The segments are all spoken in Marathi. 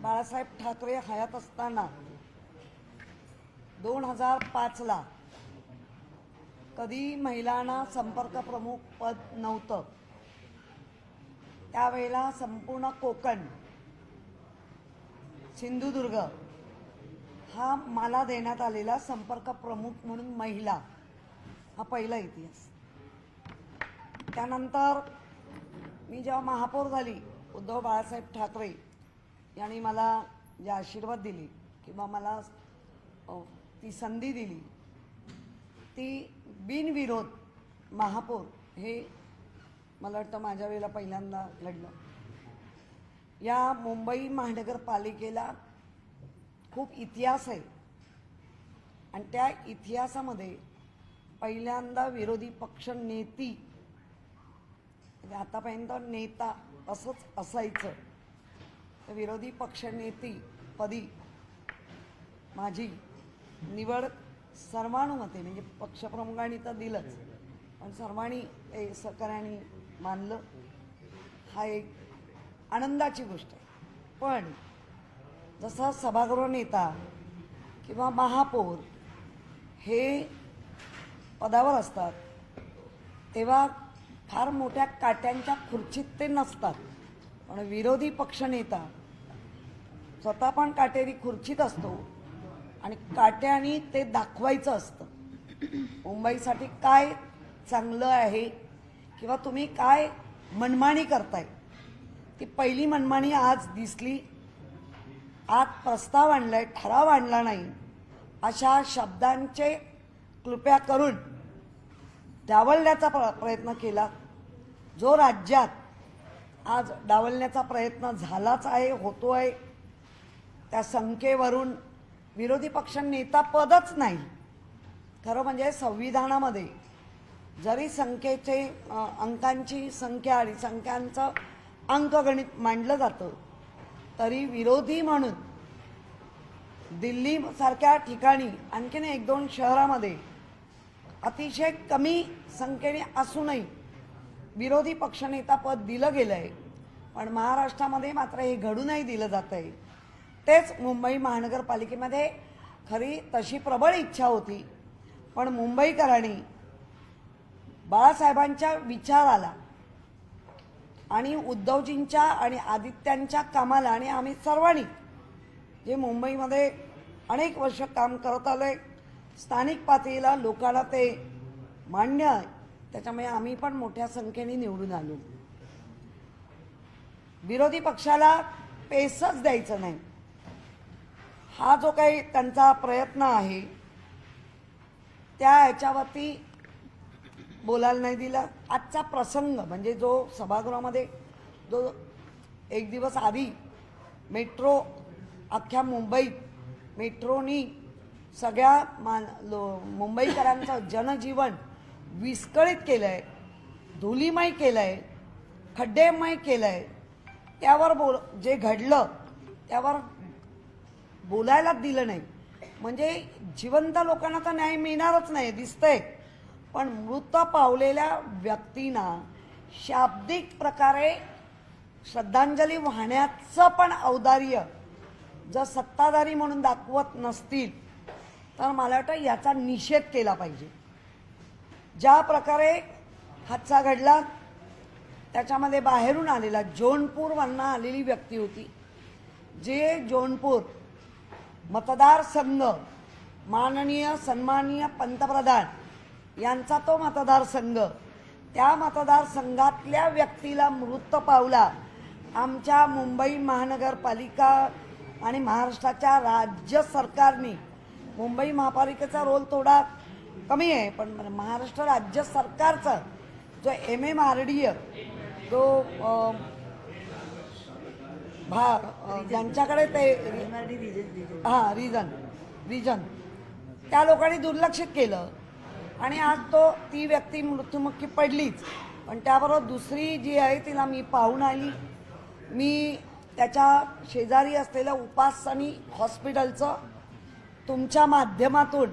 बाळासाहेब ठाकरे हयात असताना 2005ला कधी महिलांना संपर्क प्रमुख पद नव्हतं। त्यावेळेला संपूर्ण कोकण, सिंधुदुर्ग हा मला देण्यात आलेला संपर्क प्रमुख म्हणून महिला हा पहिला इतिहास। त्यानंतर मी जेव्हा महापौर झाली, उद्धव बाळासाहेब ठाकरे यांनी मला जे आशीर्वाद दिले किंवा मला ती संधी दिली, ती बिनविरोध महापौर हे मला वाटतं माझ्या वेळेला पहिल्यांदा लढलं। या मुंबई महानगरपालिकेला खूप इतिहास आहे आणि त्या इतिहासामध्ये पहिल्यांदा विरोधी पक्ष नेती, म्हणजे आतापर्यंत नेता असंच असायचं, तर विरोधी पक्ष नेती पदी माझी निवड सर्वानुमते, म्हणजे पक्षप्रमुखांनी तर दिलंच पण सर्वांनी ते सहकार्याने मानलं। हा एक आनंदाची गोष्ट आहे। पण जसा सभागृह नेता किंवा महापौर हे पदावर असतात तेव्हा फार मोठ्या काट्यांच्या खुर्चीत ते नसतात, पण विरोधी पक्षनेता स्वतः पण काटेरी खुर्चीत असतो आणि काट्याने ते दाखवायचं असतं मुंबईसाठी काय चांगलं आहे किंवा तुम्ही काय मनमानी करताय। ती पहिली मनमानी आज दिसली। आज प्रस्ताव आणलाय, ठराव आणला नाही, अशा शब्दांचे क्लृप्या करून डावलण्याचा प्रयत्न केला, जो राज्यात आज डावलण्याचा प्रयत्न झालाच आहे, होतोय। त्या संख्येवरून विरोधी पक्ष नेता पदच नाही। खरं म्हणजे संविधानामध्ये जरी संख्येचे अंकांची संख्या आणि संख्यांचं अंकगणित मांडलं जातं, तरी विरोधी म्हणून दिल्ली सारख्या ठिकाणी आणखीन 1-2 शहरामध्ये अतिशय कमी संख्येने असूनही विरोधी पक्षनेता पद दिलं गेलं आहे, पण महाराष्ट्रामध्ये मात्र हे घडूनही दिलं जात आहे। तेच मुंबई महानगरपालिकेमध्ये खरी तशी प्रबळ इच्छा होती, पण मुंबईकरांनी बाळासाहेबांच्या विचाराला आणि उद्धवजींच्या आणि आदित्यांच्या कामाला आणि आम्ही सर्वांनी जे मुंबईमध्ये अनेक वर्ष काम करत आलोय, स्थानिक पातळीला लोकांना ते मान्य आहे, त्याच्यामुळे आम्ही पण मोठ्या संख्येने निवडून आलो। विरोधी पक्षाला पेसच द्यायचं नाही, हा जो काही त्यांचा प्रयत्न आहे त्या ह्याच्यावरती बोलायला नाही दिला। आजचा प्रसंग म्हणजे जो सभागृहामध्ये जो एक दिवस आधी मेट्रो, अख्ख्या मुंबईत मेट्रोनी सगळ्या मुंबईकरांचं जनजीवन विस्कळीत केलं आहे, धुलीमय केलं आहे, खड्डेमय केलं आहे, त्यावर जे घडलं त्यावर बोलायलाच दिलं नाही। म्हणजे जिवंत लोकांना तर न्याय मिळणारच नाही दिसतंय, पण मृत पावलेल्या व्यक्तींना शाब्दिक प्रकारे श्रद्धांजली वाहण्याचं पण औदार्य जर सत्ताधारी म्हणून दाखवत नसतील तर मला वाटतं याचा निषेध केला पाहिजे। ज्या प्रकारे हादसा घडला त्याच्यामध्ये बाहेरून आलेला जौनपूरवरून आलेली व्यक्ती होती, जे जौनपूर मतदारसंघ माननीय सन्माननीय पंतप्रधान यांचा तो मतदारसंघ, त्या मतदारसंघातल्या व्यक्तीला मृत पावला आमच्या मुंबई महानगरपालिका आणि महाराष्ट्राच्या राज्य सरकारने। मुंबई महापालिकेचा रोल थोडा कमी आहे, पण महाराष्ट्र राज्य सरकारचा जो MMRDA जो ज्यांच्याकडे ते रिजन त्या लोकांनी दुर्लक्षित केलं आणि आज ती व्यक्ती मृत्युमुखी पडलीच, पण त्याबरोबर दुसरी जी आहे तिला मी पाहून आली। मी त्याच्या शेजारी असलेल्या उपासनी हॉस्पिटलचं तुमच्या माध्यमातून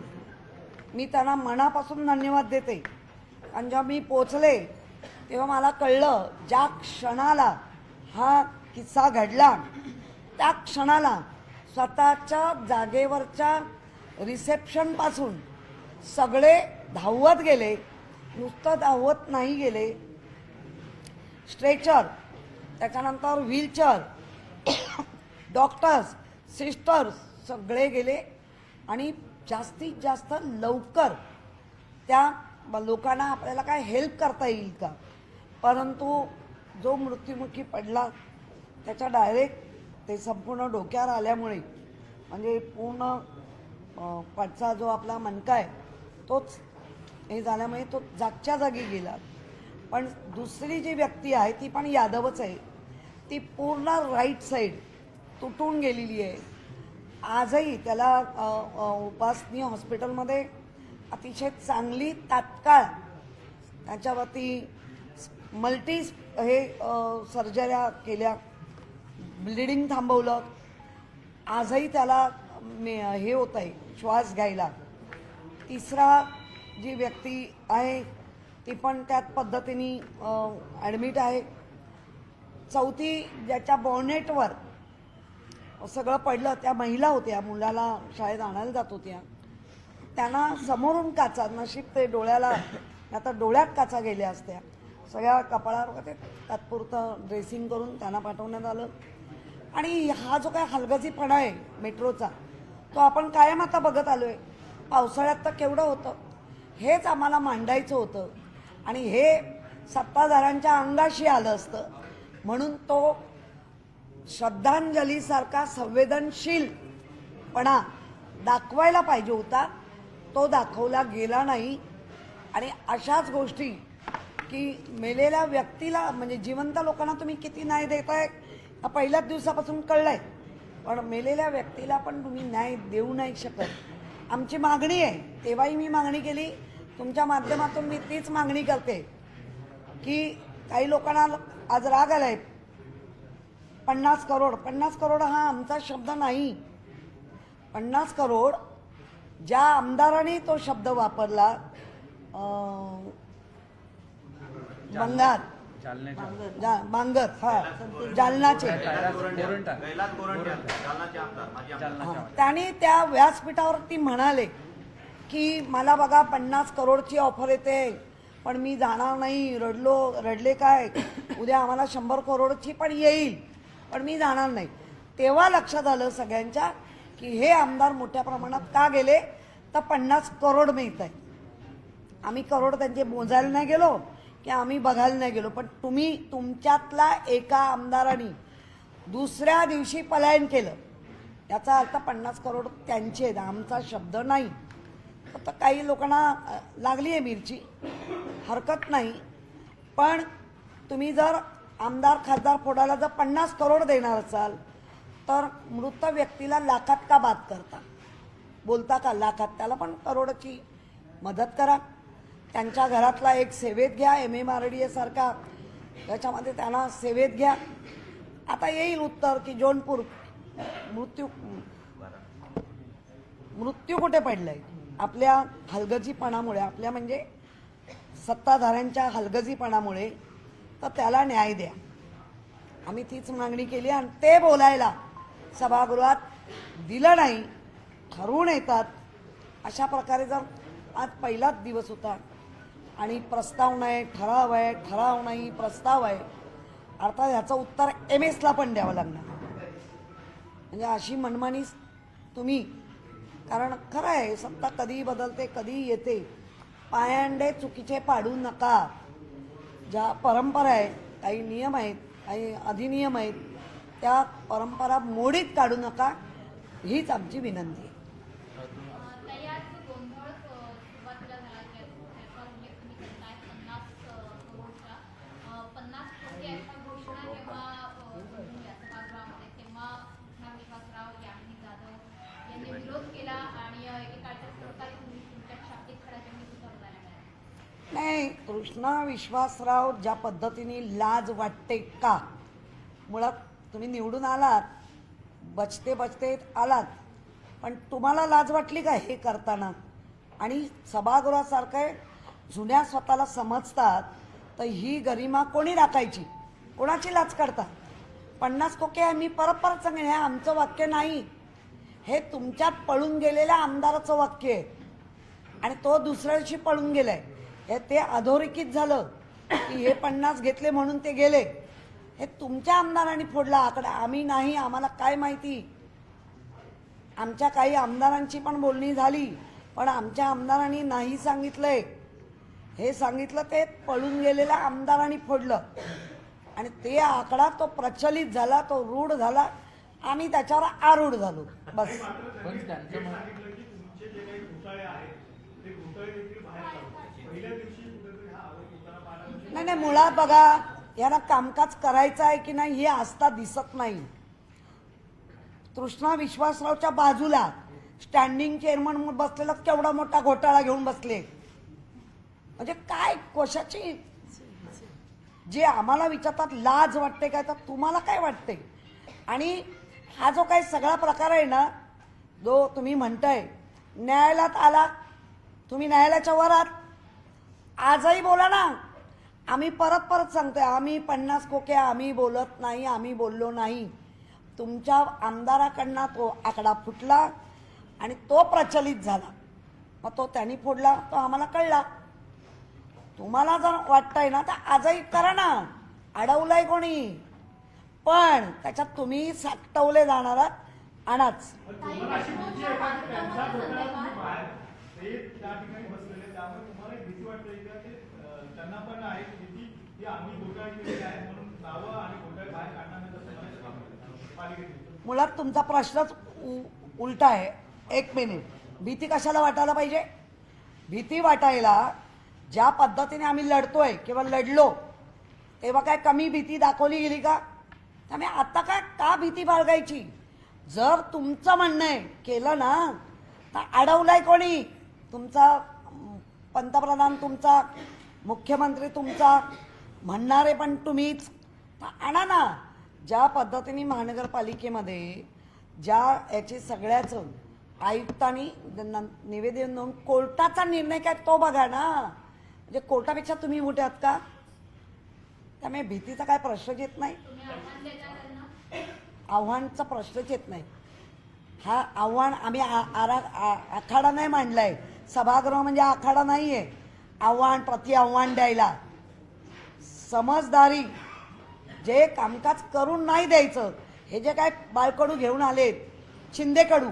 मी त्यांना मनापासून धन्यवाद देते। आणि जेव्हा मी पोचले तेव्हा मला कळलं ज्या क्षणाला हा किस्सा घडला त्या क्षणाला स्वतःच्या जागेवरच्या रिसेप्शनपासून सगळे धावत गेले. नुसतं धावत नाही गेले, स्ट्रेचर, त्याच्यानंतर व्हीलचेअर, डॉक्टर्स, सिस्टर्स सगळे गेले आणि जास्तीत जास्त लवकर त्या लोकांना आपल्याला काय हेल्प करता येईल का. परंतु जो मृत्युमुखी पडला त्याच्या डायरेक्ट ते संपूर्ण डोक्यावर आल्यामुळे म्हणजे पूर्ण पाठचा जो आपला मणका आहे तोच हे झाल्यामुळे तो जागच्या जागी गेला. पण दुसरी जी व्यक्ती आहे ती पण यादवच आहे, ती पूर्ण राईट साईड तुटून गेलेली आहे. आजही त्याला उपासनी हॉस्पिटलमध्ये अतिशय चांगली तात्काळ त्याच्यावरती मल्टी हे सर्जऱ्या केल्या, ब्लिडिंग थांबवलं. आजही त्याला हे होत आहे श्वास घ्यायला. तिसरा जी व्यक्ती आहे ती पण त्याच पद्धतीने ॲडमिट आहे. चौथी ज्याच्या बॉनेटवर सगळं पडलं त्या महिला होत्या, मुलाला शाळेत आणायला जात होत्या. त्यांना समोरून काचा, नशीब ते डोळ्याला, आता डोळ्यात काचा गेल्या असत्या. सगळ्या कपाळावर ते तात्पुरतं ड्रेसिंग करून त्यांना पाठवण्यात आलं. आणि हा जो काय हलगर्जीपणा आहे मेट्रोचा तो आपण कायम आता बघत आलो आहे. पावसाळ्यात तर केवढं होतं, हेच आम्हाला मांडायचं होतं आणि हे सत्ताधाऱ्यांच्या अंगाशी आलं असतं. म्हणून तो श्रद्धांजलीसारखा संवेदनशीलपणा दाखवायला पाहिजे होता, तो दाखवला गेला नाही. आणि अशाच गोष्टी की मेलेल्या व्यक्तीला म्हणजे जिवंत लोकांना तुम्ही किती न्याय देताय पहिल्याच दिवसापासून कळलंय, पण मेलेल्या व्यक्तीला पण तुम्ही न्याय देऊ नाही शकत. आमची मागणी आहे, तेव्हाही मी मागणी केली, तुमच्या माध्यमातून मी तीच मागणी करते की काही लोकांना आज राग आलाय. 50 करोड, 50 करोड हा आमचा शब्द नाही. 50 करोड ज्या आमदारांनी तो शब्द वापरला, बांगर, हा जालनाचे, त्यांनी त्या व्यासपीठावरती म्हणाले की मला बघा 50 करोडची ऑफर येते पण मी जाणार नाही, रडले काय, उद्या आम्हाला 100 करोडची पण येईल पण मी जाणार नाही. तेव्हा लक्षात आलं सगळ्यांच्या की हे आमदार मोठ्या प्रमाणात का गेले, तर 50 करोड मिळत आहे. आम्ही करोड त्यांचे मोजायला नाही गेलो की आम्ही बघायला नाही गेलो, पण तुम्ही तुमच्यातला एका आमदारांनी दुसऱ्या दिवशी पलायन केलं, याचा अर्थ 50 करोड त्यांचे, आमचा शब्द नाही. तर काही लोकांना लागली आहे मिरची, हरकत नाही. पण तुम्ही जर आमदार खासदार फोडायला जर 50 करोड देणार असाल तर मृत व्यक्तीला लाखात का बाद करता, बोलता का लाखात, त्याला पण करोडाची मदत करा. त्यांच्या घरातला एक सेवेत घ्या, MMRDA सारखा त्याच्यामध्ये त्यांना सेवेत घ्या. आता येईल उत्तर की जौनपूर मृत्यू कुठे पडलाय, आपल्या हलगर्जीपणामुळे, आपल्या म्हणजे सत्ताधाऱ्यांच्या हलगर्जीपणामुळे, तर त्याला न्याय द्या. आम्ही तीच मागणी केली आणि ते बोलायला सभागृहात दिलं नाही, ठरवून येतात. अशा प्रकारे जर आज पहिलाच दिवस होता आणि प्रस्ताव नाही, ठराव आहे, ठराव नाही, प्रस्ताव आहे, अर्थात ह्याचं उत्तर MS ला पण द्यावं लागणार. म्हणजे अशी मनमानी तुम्ही, कारण खरं आहे सत्ता कधी बदलते कधी येते, पायंडे चुकीचे पाडू नका. ज्या परंपरा आहेत, काही नियम आहेत, काही अधिनियम आहेत, त्या परंपरा मोडीत काढू नका, हीच आमची विनंती आहे. नाही, कृष्णा विश्वासराव ज्या पद्धतीने लाज वाटते का, मुळात तुम्ही निवडून आलात, बचते आलात, पण तुम्हाला लाज वाटली का हे करताना? आणि सभागृहासारखं जुन्या स्वतःला समजतात, तर ही गरिमा कोणी राखायची, कोणाची लाज काढता? 50 खोके आहे. मी परत परत सांगेन, हे आमचं वाक्य नाही, हे तुमच्यात पळून गेलेल्या आमदाराचं वाक्य आहे आणि तो दुसऱ्या दिवशी पळून गेलाय. हे ते अधोरेखित झालं की हे 50 घेतले म्हणून ते गेले. हे तुमच्या आमदारांनी फोडला आकडा, आम्ही नाही. आम्हाला काय माहिती, आमच्या काही आमदारांची पण बोलणी झाली, पण आमच्या आमदारांनी नाही सांगितलंय. हे सांगितलं ते पळून गेलेल्या आमदारांनी फोडलं आणि ते आकडा तो प्रचलित झाला, तो रूढ झाला, आम्ही त्याच्यावर आरूढ झालो. बस. पण त्यांचं नाही, मुळात बघा, यांना कामकाज करायचं आहे की नाही हे आस्था दिसत नाही. कृष्णा विश्वासरावच्या बाजूला स्टँडिंग चेअरमन बसलेला केवढा मोठा घोटाळा घेऊन बसले. म्हणजे काय कशाची, जे आम्हाला विचारतात लाज वाटते काय, तर तुम्हाला काय वाटते? आणि हा जो काही सगळा प्रकार आहे ना, जो तुम्ही म्हणताय न्यायालयात आला, तुम्ही न्यायालयाच्या वर आहात, आजही बोला ना. आम्ही परत परत सांगतोय, आम्ही 50 खोके आम्ही बोलत नाही, आम्ही बोललो नाही. तुमच्या आमदाराकडनं तो आकडा फुटला आणि तो प्रचलित झाला, मग तो त्यांनी फोडला, तो आम्हाला कळला. तुम्हाला जर वाटतंय ना तर आजही करा ना, अडवलंय कोणी, पण त्याच्यात तुम्ही साठवले जाणार आहात आणाच. मुळात तुमचा प्रश्नच उलटा आहे. एक मिनिट, भीती कशाला वाटायला पाहिजे? भीती वाटायला ज्या पद्धतीने आम्ही लढतोय किंवा लढलो तेव्हा काय कमी भीती दाखवली गेली का? त्यामुळे आता काय का भीती बाळगायची? जर तुमचं म्हणणं आहे केलं ना तर अडवलंय कोणी? तुमचा पंतप्रधान तुमचा, मुख्यमंत्री तुमचा, म्हणणारे पण तुम्हीच. आणा ना. ज्या पद्धतीने महानगरपालिकेमध्ये ज्या याची सगळ्याचं आयुक्तांनी निवेदन देऊन कोर्टाचा निर्णय काय तो बघा ना. म्हणजे कोर्टापेक्षा तुम्ही मोठे आहात का? त्यामुळे भीतीचा काय प्रश्नच येत नाही, आव्हानचा प्रश्नच येत नाही. हा आव्हान आम्ही आखाडा नाही मांडलाय, सभागृह म्हणजे आखाडा नाहीये. आव्हान प्रति आव्हान द्यायला समजदारी, जे कामकाज करून नाही द्यायचं. हे जे काय बाळकडू घेऊन आलेत, शिंदेकडू,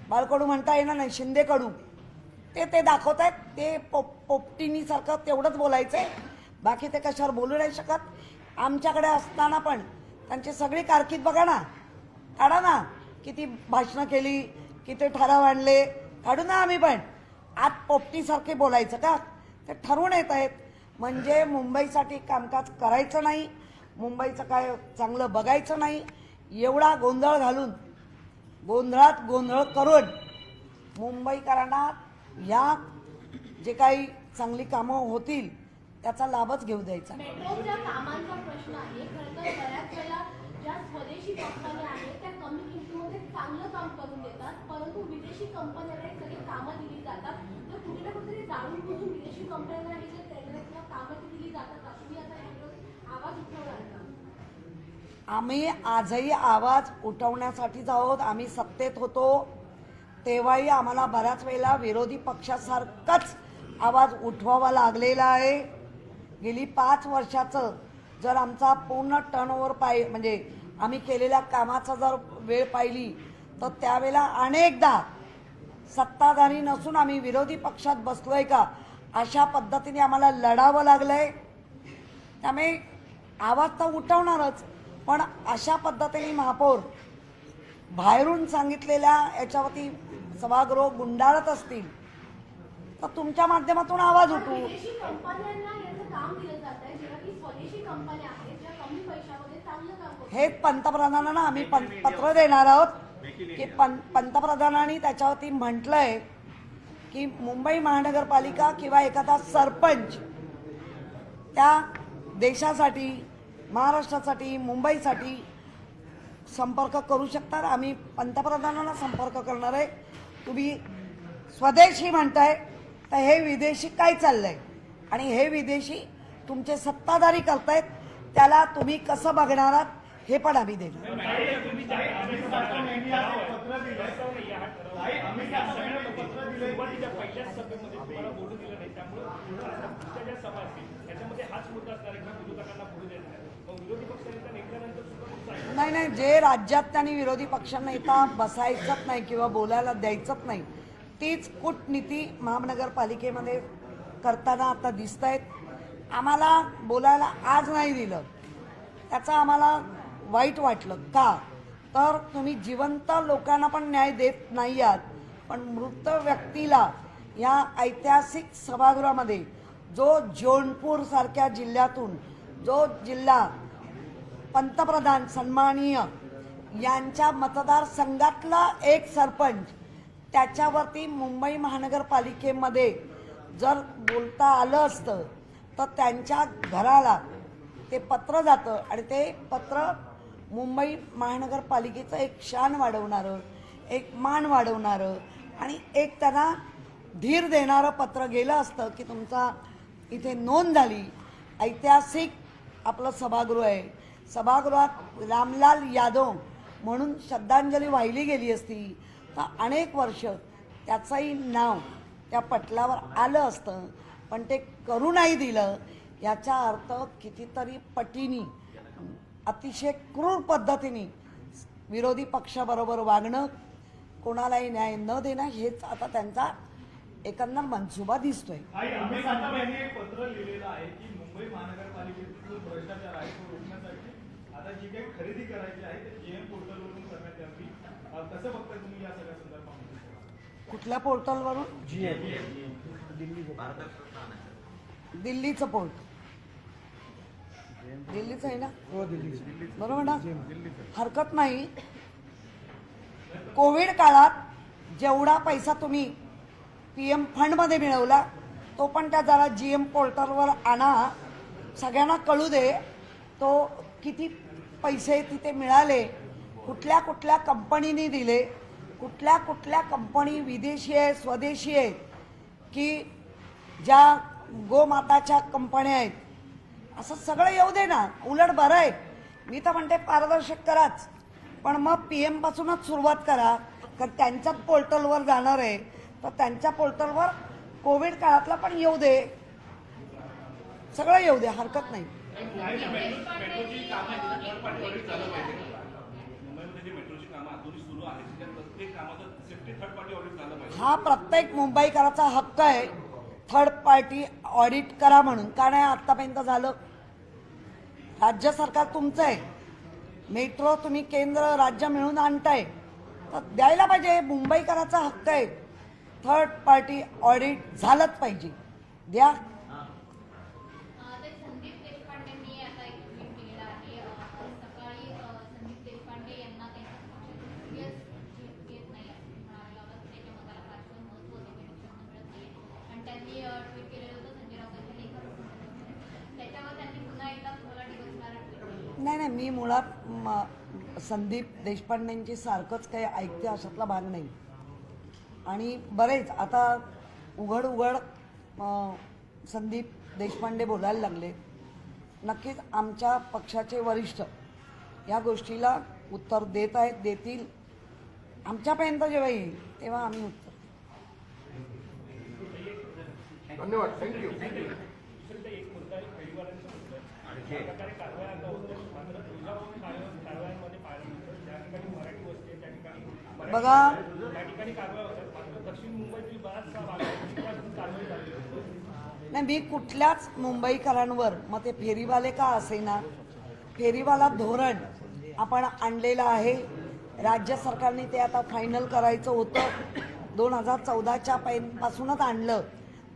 बाळकडू म्हणता येणार नाही, शिंदेकडू, ते दाखवत आहेत. ते पोपटिनी सारखं तेवढंच बोलायचंय, बाकी ते कशावर बोलू नाही शकत. आमच्याकडे असताना पण त्यांची सगळी कारकीर्द बघा ना, काढा ना. किती भाषणं केली, किती ठराव आणले, काढू ना आम्ही पण. आज पोपटीसारखे बोलायचं का? ते ठरवून येत आहेत. म्हणजे मुंबईसाठी कामकाज करायचं नाही, मुंबईचं काय चांगलं बघायचं नाही, एवढा गोंधळ घालून, गोंधळात गोंधळ करून मुंबईकरांना ह्या जे काही चांगली कामं होतील त्याचा लाभच घेऊ द्यायचा. मेट्रोच्या कामांचा प्रश्न आहे. खरं तर बऱ्याच वेळा ज्या स्वदेशी कंपन्या आहेत त्या कमी किमतीमध्ये चांगलं काम करून देतात, परंतु विदेशी कंपन्यांना सगळी कामं दिली जातात. तर कुठे ना कुठेतरी जाणून बुजून विदेशी कंपन्यांना हे जे टेंडर किंवा कामं दिली जातात, तुम्ही आता यावर आवाज उठवणार का? आम्ही आजही आवाज उठवण्यासाठीच आहोत. आम्ही सत्तेत होतो तेव्हाही आम्हाला बऱ्याच वेळेला विरोधी पक्षासारखाच आवाज उठवावा लागलेला आहे. गेली 5 वर्षाचं जर आमचा पूर्ण टर्नओव्हर म्हणजे आम्ही केलेल्या कामाचा जर वेळ पाहिली तर त्यावेळेला अनेकदा सत्ताधारी नसून आम्ही विरोधी पक्षात बसलोय का अशा पद्धतीने आम्हाला लढावं लागलंय. त्यामुळे आवाज तर उठवणारच, पण अशा पद्धतीने महापौर बाहेरून सांगितलेल्या याच्यावरती सभागृह गुंडाळत असतील तर तुमच्या माध्यमातून आवाज उठवू. विदेशी कंपन्यांना याचं काम दिलं जात आहे, जेव्हा की स्वदेशी कंपन्या आहेत ज्या कमी पैशामध्ये चांगलं काम करतात. हे पंतप्रधानांना आम्ही पत्र देणार आहोत की पंतप्रधानांनी त्याच्यावरती म्हटलंय की मुंबई महानगरपालिका किंवा एखादा सरपंच त्या देशासाठी, महाराष्ट्रासाठी, मुंबईसाठी संपर्क करू शकतात. आम्ही पंतप्रधानांना संपर्क करणार आहे. तुम्ही स्वदेशी म्हणताय तर हे विदेशी काय चाललंय आणि हे विदेशी तुमचे सत्ताधारी करतायत, त्याला तुम्ही कसं बघणार आहात हे पण आम्ही देणार. नाही नाही, जे राज्यात त्यांनी विरोधी पक्षनेता बसायचंच नाही किंवा बोलायला द्यायचंच नाही, तीच कूटनीती महानगरपालिकेमध्ये करताना आता दिसत आहेत. आम्हाला बोलायला आज नाही दिलं, त्याचं आम्हाला वाईट वाटलं. का तर तुम्ही जिवंत लोकांना पण न्याय देत नाही आहात, पण मृत व्यक्तीला या ऐतिहासिक सभागृहामध्ये जो जौनपूर सारख्या जिल्ह्यातून जो जिल्हा पंतप्रधान सन्माननीय यांच्या मतदारसंघातला एक सरपंच, त्याच्यावरती मुंबई महानगरपालिकेमध्ये जर बोलता आलं असतं तर त्यांच्या घराला ते पत्र जातं आणि ते पत्र मुंबई महानगरपालिकेचं एक शान वाढवणारं, एक मान वाढवणारं आणि एक त्यांना धीर देणारं पत्र गेलं असतं की तुमचा इथे नोंद झाली. ऐतिहासिक आपलं सभागृह आहे, सभागृहात रामलाल यादव म्हणून श्रद्धांजली वाहिली गेली असती तर अनेक वर्ष त्याचंही नाव त्या पटलावर आलं असतं, पण ते करू नाही दिलं. याचा अर्थ कितीतरी पटीनी अतिशय क्रूर पद्धतीने विरोधी पक्षाबरोबर वागणं, कोणालाही न्याय न देणं, हेच आता त्यांचा एकंदर मनसुबा दिसतोय. अमित साटम यांनी एक पत्र लिहिलेलं आहे की मुंबई महानगरपालिकेतील जो भ्रष्टाचार आहे तो रोखण्यासाठी आता जी काही खरेदी करायची आहे ते जीएम पोर्टलवरून करण्यात यावी. कसं बघताय तुम्ही या सगळ्या संदर्भात? कुठल्या पोर्टलवरून? दिल्लीचं पोर्ट, दिल्लीचं आहे ना? बरोबर ना? हरकत नाही. कोविड काळात जेवढा पैसा तुम्ही PM फंडमध्ये मिळवला तो पण त्या जरा GM पोर्टलवर आणा, सगळ्यांना कळू दे तो किती पैसे तिथे मिळाले, कुठल्या कुठल्या कंपनीने दिले, कुठल्या कुठल्या कंपनी विदेशी आहे स्वदेशी आहेत की ज्या गोमाताच्या कंपन्या आहेत, असं सगळं येऊ दे ना. उलट बरं आहे. मी तर म्हणते पारदर्शक कराच, पण मग PM पासूनच सुरुवात करा. कारण त्यांच्याच पोर्टलवर जाणार आहे तर त्यांच्या पोर्टलवर कोविड काळातला पण येऊ दे, सगळं येऊ दे, हरकत नाही. हा प्रत्येक मुंबईकराचा हक्क आहे थर्ड पार्टी ऑडिट करा म्हणून. का नाही आतापर्यंत झालं? राज्य सरकार तुमचं आहे, मेट्रो तुम्ही केंद्र राज्य मिळून आणताय तर द्यायला पाहिजे. मुंबईकराचा हक्क आहे, थर्ड पार्टी ऑडिट झालंच पाहिजे, द्या. संदीप देशपांडेंनी आता एक ट्विट केलेलं आहे. सकाळी संदीप देशपांडे यांना त्यांच्या येत नाही म्हणावे लागत, त्याच्या मताला फारसं महत्त्व मिळत नाही. आणि त्यांनी ट्विट केलेलं होतं संजय राऊतांच्या लेखावर, त्याच्यावर त्यांनी पुन्हा एकदा तुम्हाला डिवचणारा ट्विट. नाही नाही, मी मुळात संदीप देशपांडेंची सारखंच काही ऐकते अशातला भाग नाही. आणि बरेच आता उघड संदीप देशपांडे बोलायला लागले. नक्कीच आमच्या पक्षाचे वरिष्ठ या गोष्टीला उत्तर देत आहेत, देतील. आमच्यापर्यंत जेव्हा येईल तेव्हा आम्ही उत्तर. धन्यवाद, थँक्यू. बघा, नाही मी कुठल्याच मुंबईकरांवर, मग ते फेरीवाले का असेना, फेरीवाला धोरण आपण आणलेलं आहे. राज्य सरकारने ते आता फायनल करायचं होतं, 2014च्या पासूनच आणलं.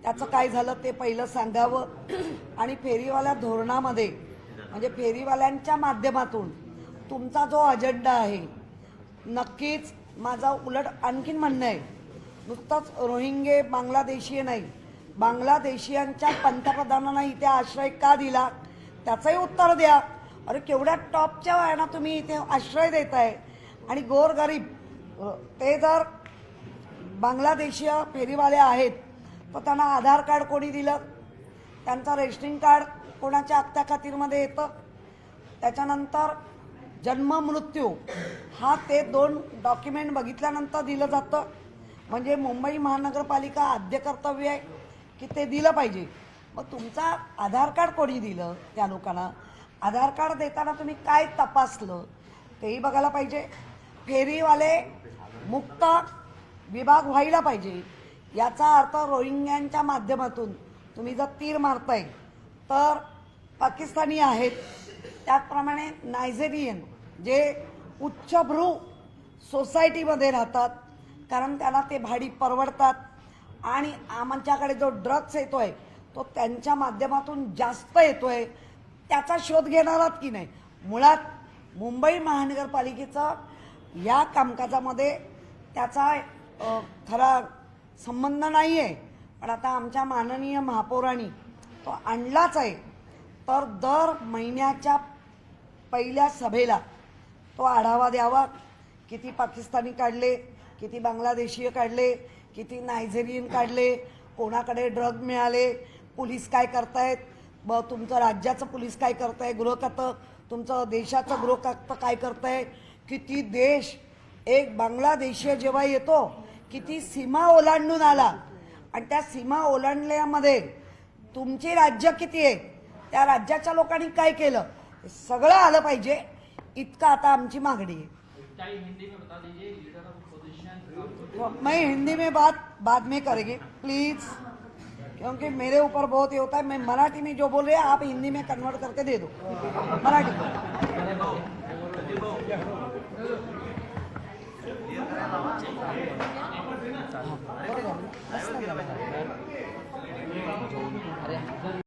त्याचं काय झालं ते पहिलं सांगावं. आणि फेरीवाल्या धोरणामध्ये म्हणजे फेरीवाल्यांच्या माध्यमातून तुमचा जो अजेंडा आहे, नक्कीच माझं उलट आणखीन म्हणणं आहे, नुसतंच रोहिंगे बांगलादेशीय नाही, बांगलादेशीयांच्या पंतप्रधानांना इथे आश्रय का दिला त्याचंही उत्तर द्या. अरे केवढ्या टॉपच्या वयाना तुम्ही इथे आश्रय देताय आणि गोरगरीब ते जर बांगलादेशीय फेरीवाले आहेत तर त्यांना आधार कार्ड कोणी दिलं, त्यांचं रेशनिंग कार्ड कोणाच्या अख्त्या खातीरमध्ये येतं, त्याच्यानंतर जन्म मृत्यू हा ते 2 डॉक्युमेंट बघितल्यानंतर दिलं जातं. म्हणजे मुंबई महानगरपालिका आद्य कर्तव्य आहे की ते दिलं पाहिजे. मग तुमचा आधार कार्ड कोणी दिलं त्या लोकांना, आधार कार्ड देताना तुम्ही काय तपासलं तेही बघायला पाहिजे. फेरीवाले मुक्त विभाग व्हायला पाहिजे. याचा अर्थ रोहिंग्यांच्या माध्यमातून तुम्ही जर तीर मारताय तर पाकिस्तानी आहेत, त्याचप्रमाणे नायजेरियन जे उच्चभ्रू सोसायटीमध्ये राहतात कारण त्यांना ते भाडी परवडतात आणि आमच्याकडे जो ड्रग्स येतोय तो त्यांच्या माध्यमातून जास्त येतोय, त्याचा शोध घेणार आहात की नाही. मुळात मुंबई महानगरपालिकेचा या कामकाजामध्ये त्याचा खरा संबंध नाही आहे. पण आता आमच्या माननीय महापौरांनी तो आणलाच आहे. तर दर महिन्याच्या पहिल्या सभेला तो आढावा द्यावा. किती पाकिस्तानी काढले, किती बांगलादेशीय काढले, किती नायजेरियन काढले, कोणाकडे ड्रग मिळाले, पोलीस काय करतायत, तुमचं राज्याचं पोलीस काय करताय, गृह खातं तुमचं देशाचं गृह खातं काय करताय, किती देश एक बांगलादेशीय जेव्हा येतो किती सीमा ओलांडून आला आणि त्या सीमा ओलांडल्यामध्ये तुमची राज्य किती आहे, त्या राज्याच्या लोकांनी काय केलं हे सगळं आलं पाहिजे. इतकं आता आमची मागणी आहे. हिंदी में बता दीजिए लीडर ऑफ अपोजिशन. मैं हिंदी में बाद में करेंगे प्लीज, क्योंकि मेरे ऊपर बहुत ये होता है. मैं मराठी में जो बोल रहे हैं आप हिंदी में कन्वर्ट करके दे दो मराठी में.